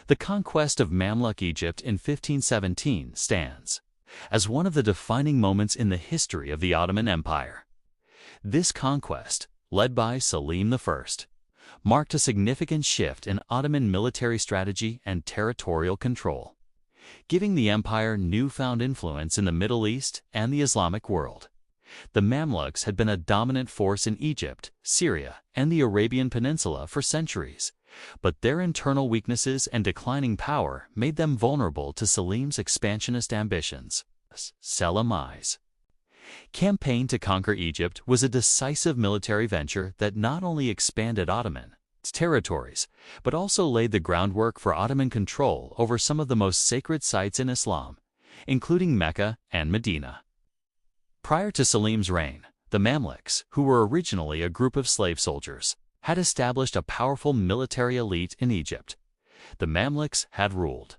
The conquest of Mamluk Egypt in 1517 stands as one of the defining moments in the history of the Ottoman Empire. This conquest, led by Selim I, marked a significant shift in Ottoman military strategy and territorial control, giving the empire newfound influence in the Middle East and the Islamic world. The Mamluks had been a dominant force in Egypt, Syria, and the Arabian Peninsula for centuries, but their internal weaknesses and declining power made them vulnerable to Selim's expansionist ambitions. Selim I's campaign to conquer Egypt was a decisive military venture that not only expanded Ottoman territories, but also laid the groundwork for Ottoman control over some of the most sacred sites in Islam, including Mecca and Medina. Prior to Selim's reign, the Mamluks, who were originally a group of slave soldiers, had established a powerful military elite in Egypt. The Mamluks had ruled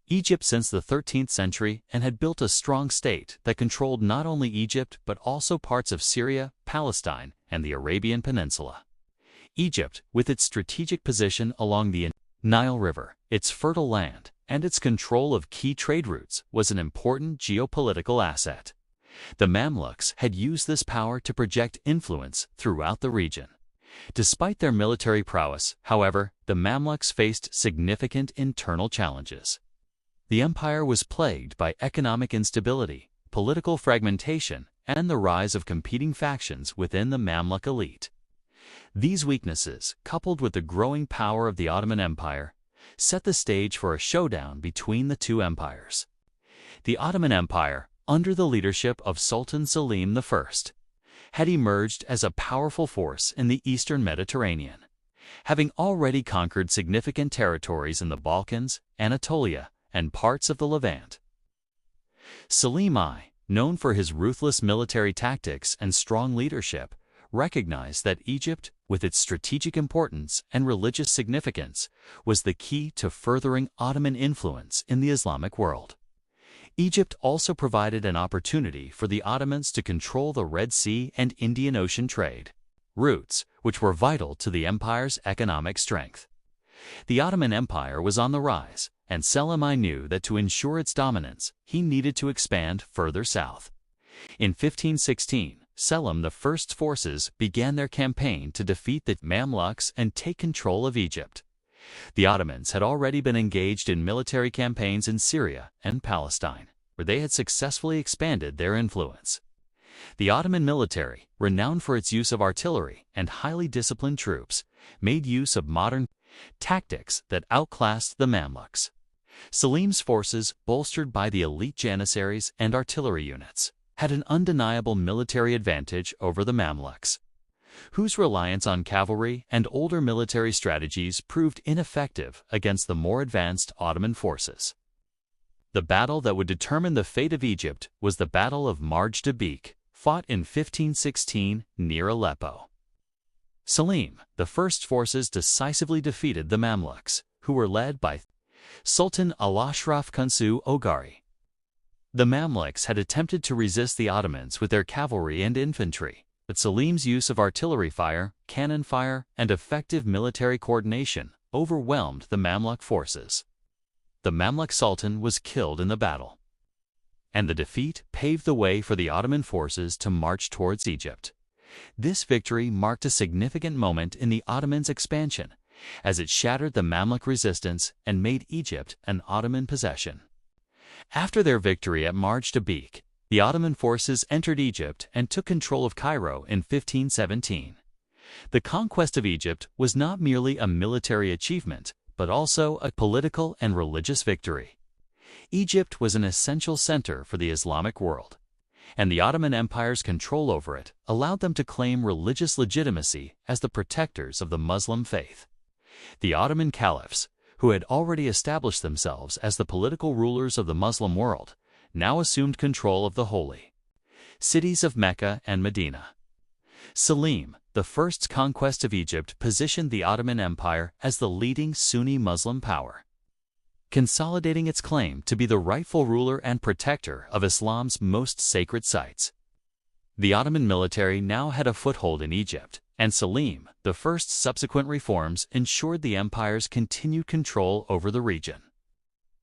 Egypt since the 13th century and had built a strong state that controlled not only Egypt but also parts of Syria, Palestine, and the Arabian Peninsula. Egypt, with its strategic position along the Nile River, its fertile land, and its control of key trade routes, was an important geopolitical asset. The Mamluks had used this power to project influence throughout the region. Despite their military prowess, however, the Mamluks faced significant internal challenges. The empire was plagued by economic instability, political fragmentation, and the rise of competing factions within the Mamluk elite. These weaknesses, coupled with the growing power of the Ottoman Empire, set the stage for a showdown between the two empires. The Ottoman Empire, under the leadership of Sultan Selim I, had emerged as a powerful force in the eastern Mediterranean, having already conquered significant territories in the Balkans, Anatolia, and parts of the Levant. Selim I, known for his ruthless military tactics and strong leadership, recognized that Egypt, with its strategic importance and religious significance, was the key to furthering Ottoman influence in the Islamic world. Egypt also provided an opportunity for the Ottomans to control the Red Sea and Indian Ocean trade routes, which were vital to the empire's economic strength. The Ottoman Empire was on the rise, and Selim I knew that to ensure its dominance, he needed to expand further south. In 1516, Selim I's forces began their campaign to defeat the Mamluks and take control of Egypt. The Ottomans had already been engaged in military campaigns in Syria and Palestine, where they had successfully expanded their influence. The Ottoman military, renowned for its use of artillery and highly disciplined troops, made use of modern tactics that outclassed the Mamluks. Selim's forces, bolstered by the elite janissaries and artillery units, had an undeniable military advantage over the Mamluks, whose reliance on cavalry and older military strategies proved ineffective against the more advanced Ottoman forces. The battle that would determine the fate of Egypt was the Battle of Marj-Dabik, fought in 1516 near Aleppo. Selim I's forces decisively defeated the Mamluks, who were led by Sultan al-Ashraf Kunsu Ogari. The Mamluks had attempted to resist the Ottomans with their cavalry and infantry, but Selim's use of artillery fire, cannon fire, and effective military coordination overwhelmed the Mamluk forces. The Mamluk Sultan was killed in the battle, and the defeat paved the way for the Ottoman forces to march towards Egypt. This victory marked a significant moment in the Ottomans' expansion, as it shattered the Mamluk resistance and made Egypt an Ottoman possession. After their victory at Marj-Dabik, the Ottoman forces entered Egypt and took control of Cairo in 1517. The conquest of Egypt was not merely a military achievement, but also a political and religious victory. Egypt was an essential center for the Islamic world, and the Ottoman Empire's control over it allowed them to claim religious legitimacy as the protectors of the Muslim faith. The Ottoman caliphs, who had already established themselves as the political rulers of the Muslim world, now assumed control of the holy cities of Mecca and Medina. Selim I's conquest of Egypt positioned the Ottoman Empire as the leading Sunni Muslim power, consolidating its claim to be the rightful ruler and protector of Islam's most sacred sites. The Ottoman military now had a foothold in Egypt, and Selim I's subsequent reforms ensured the empire's continued control over the region.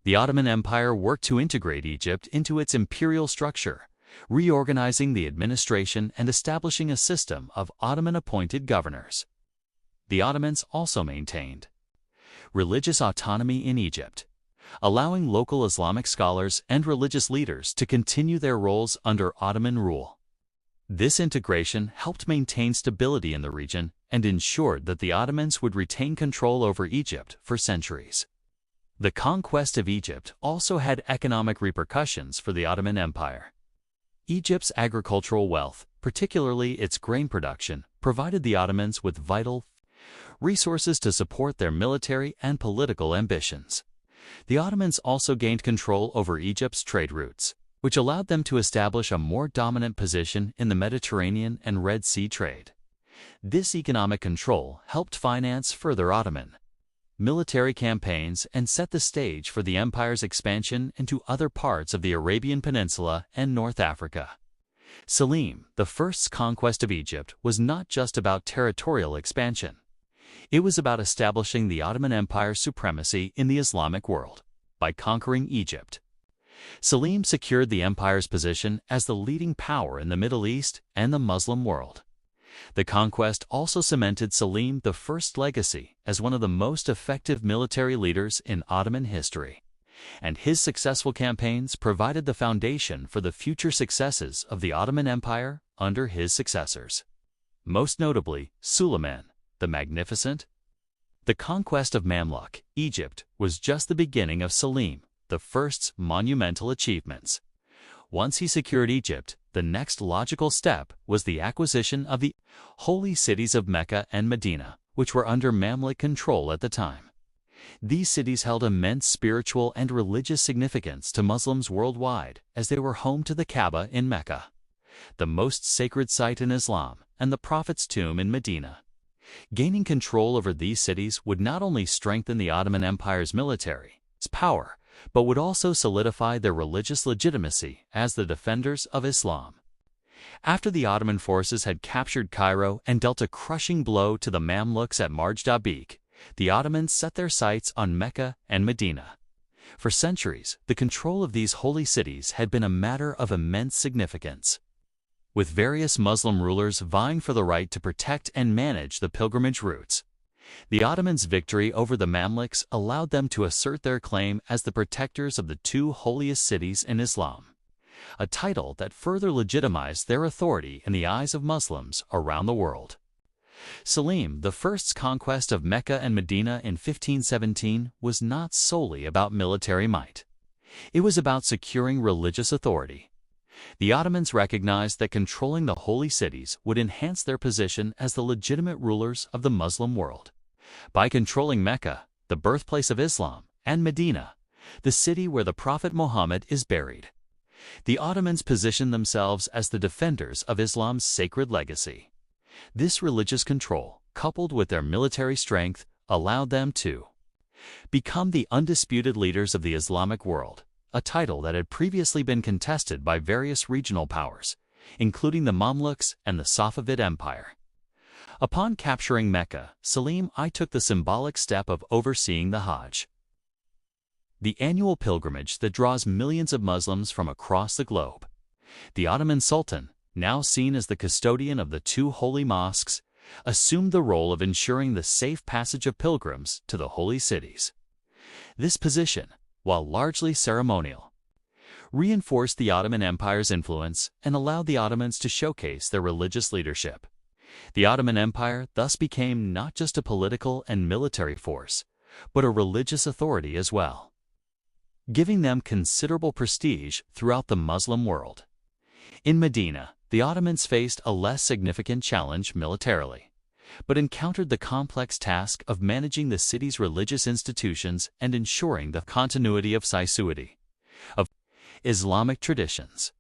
The Ottoman Empire worked to integrate Egypt into its imperial structure, reorganizing the administration and establishing a system of Ottoman-appointed governors. The Ottomans also maintained religious autonomy in Egypt, allowing local Islamic scholars and religious leaders to continue their roles under Ottoman rule. This integration helped maintain stability in the region and ensured that the Ottomans would retain control over Egypt for centuries. The conquest of Egypt also had economic repercussions for the Ottoman Empire. Egypt's agricultural wealth, particularly its grain production, provided the Ottomans with vital resources to support their military and political ambitions. The Ottomans also gained control over Egypt's trade routes, which allowed them to establish a more dominant position in the Mediterranean and Red Sea trade. This economic control helped finance further Ottoman military campaigns and set the stage for the empire's expansion into other parts of the Arabian Peninsula and North Africa. Selim I's conquest of Egypt was not just about territorial expansion. It was about establishing the Ottoman Empire's supremacy in the Islamic world. By conquering Egypt, Selim secured the empire's position as the leading power in the Middle East and the Muslim world. The conquest also cemented Selim I's legacy as one of the most effective military leaders in Ottoman history, and his successful campaigns provided the foundation for the future successes of the Ottoman Empire under his successors. Most notably, Suleiman the Magnificent. The conquest of Mamluk Egypt was just the beginning of Selim I's monumental achievements. Once he secured Egypt, the next logical step was the acquisition of the holy cities of Mecca and Medina, which were under Mamluk control at the time. These cities held immense spiritual and religious significance to Muslims worldwide, as they were home to the Kaaba in Mecca, the most sacred site in Islam, and the Prophet's tomb in Medina. Gaining control over these cities would not only strengthen the Ottoman Empire's military power, but would also solidify their religious legitimacy as the defenders of Islam. After the Ottoman forces had captured Cairo and dealt a crushing blow to the Mamluks at Marj-Dabik, the Ottomans set their sights on Mecca and Medina. For centuries, the control of these holy cities had been a matter of immense significance, with various Muslim rulers vying for the right to protect and manage the pilgrimage routes. The Ottomans' victory over the Mamluks allowed them to assert their claim as the protectors of the two holiest cities in Islam, a title that further legitimized their authority in the eyes of Muslims around the world. Selim I's conquest of Mecca and Medina in 1517 was not solely about military might. It was about securing religious authority. The Ottomans recognized that controlling the holy cities would enhance their position as the legitimate rulers of the Muslim world. By controlling Mecca, the birthplace of Islam, and Medina, the city where the Prophet Muhammad is buried, the Ottomans positioned themselves as the defenders of Islam's sacred legacy. This religious control, coupled with their military strength, allowed them to become the undisputed leaders of the Islamic world, a title that had previously been contested by various regional powers, including the Mamluks and the Safavid Empire. Upon capturing Mecca, Selim I took the symbolic step of overseeing the Hajj, the annual pilgrimage that draws millions of Muslims from across the globe. The Ottoman Sultan, now seen as the custodian of the two holy mosques, assumed the role of ensuring the safe passage of pilgrims to the holy cities. This position, while largely ceremonial, reinforced the Ottoman Empire's influence and allowed the Ottomans to showcase their religious leadership. The Ottoman Empire thus became not just a political and military force, but a religious authority as well, giving them considerable prestige throughout the Muslim world. In Medina, the Ottomans faced a less significant challenge militarily, but encountered the complex task of managing the city's religious institutions and ensuring the continuity of Islamic traditions.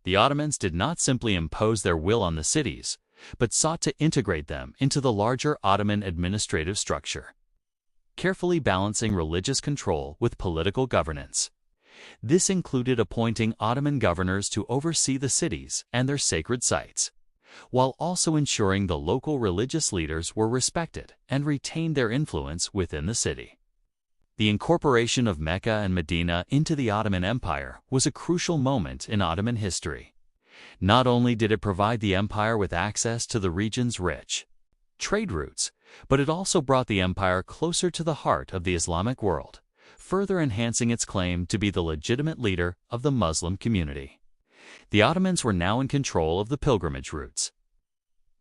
The Ottomans did not simply impose their will on the cities, but sought to integrate them into the larger Ottoman administrative structure, carefully balancing religious control with political governance. This included appointing Ottoman governors to oversee the cities and their sacred sites, while also ensuring the local religious leaders were respected and retained their influence within the city. The incorporation of Mecca and Medina into the Ottoman Empire was a crucial moment in Ottoman history. Not only did it provide the empire with access to the region's rich trade routes, but it also brought the empire closer to the heart of the Islamic world, further enhancing its claim to be the legitimate leader of the Muslim community. The Ottomans were now in control of the pilgrimage routes,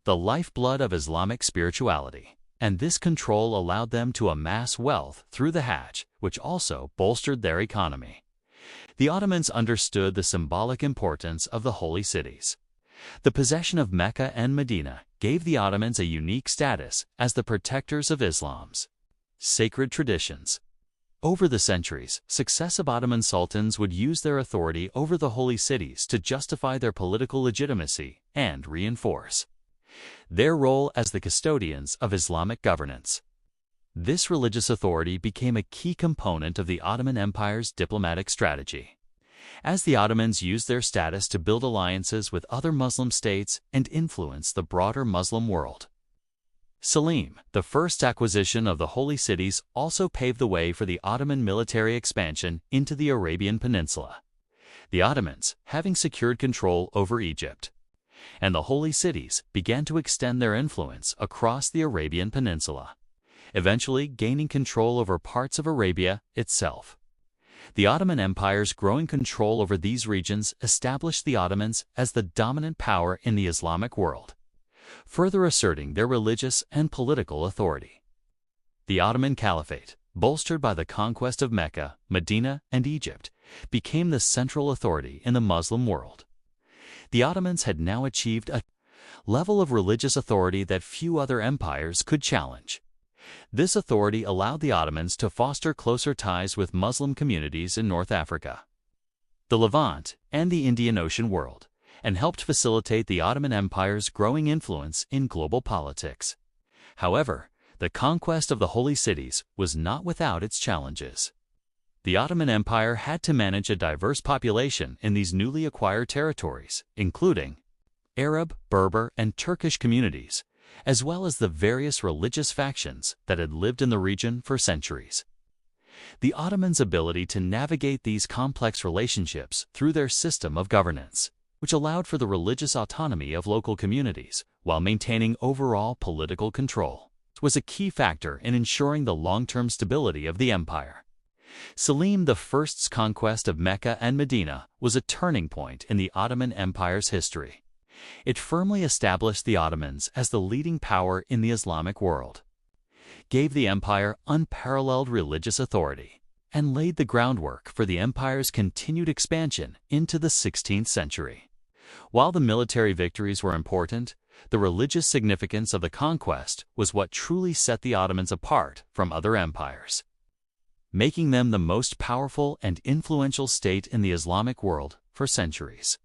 the lifeblood of Islamic spirituality, and this control allowed them to amass wealth through the Hajj, which also bolstered their economy. The Ottomans understood the symbolic importance of the holy cities. The possession of Mecca and Medina gave the Ottomans a unique status as the protectors of Islam's sacred traditions. Over the centuries, successive Ottoman sultans would use their authority over the holy cities to justify their political legitimacy and reinforce their role as the custodians of Islamic governance. This religious authority became a key component of the Ottoman Empire's diplomatic strategy, as the Ottomans used their status to build alliances with other Muslim states and influence the broader Muslim world. Selim, the first acquisition of the holy cities, also paved the way for the Ottoman military expansion into the Arabian Peninsula. The Ottomans, having secured control over Egypt and the holy cities, began to extend their influence across the Arabian Peninsula, eventually gaining control over parts of Arabia itself. The Ottoman Empire's growing control over these regions established the Ottomans as the dominant power in the Islamic world, further asserting their religious and political authority. The Ottoman Caliphate, bolstered by the conquest of Mecca, Medina, and Egypt, became the central authority in the Muslim world. The Ottomans had now achieved a level of religious authority that few other empires could challenge. This authority allowed the Ottomans to foster closer ties with Muslim communities in North Africa, the Levant, and the Indian Ocean world, and helped facilitate the Ottoman Empire's growing influence in global politics. However, the conquest of the holy cities was not without its challenges. The Ottoman Empire had to manage a diverse population in these newly acquired territories, including Arab, Berber, and Turkish communities, as well as the various religious factions that had lived in the region for centuries. The Ottomans' ability to navigate these complex relationships through their system of governance, which allowed for the religious autonomy of local communities while maintaining overall political control, was a key factor in ensuring the long-term stability of the empire. Selim I's conquest of Mecca and Medina was a turning point in the Ottoman Empire's history. It firmly established the Ottomans as the leading power in the Islamic world, gave the empire unparalleled religious authority, and laid the groundwork for the empire's continued expansion into the 16th century. While the military victories were important, the religious significance of the conquest was what truly set the Ottomans apart from other empires, making them the most powerful and influential state in the Islamic world for centuries.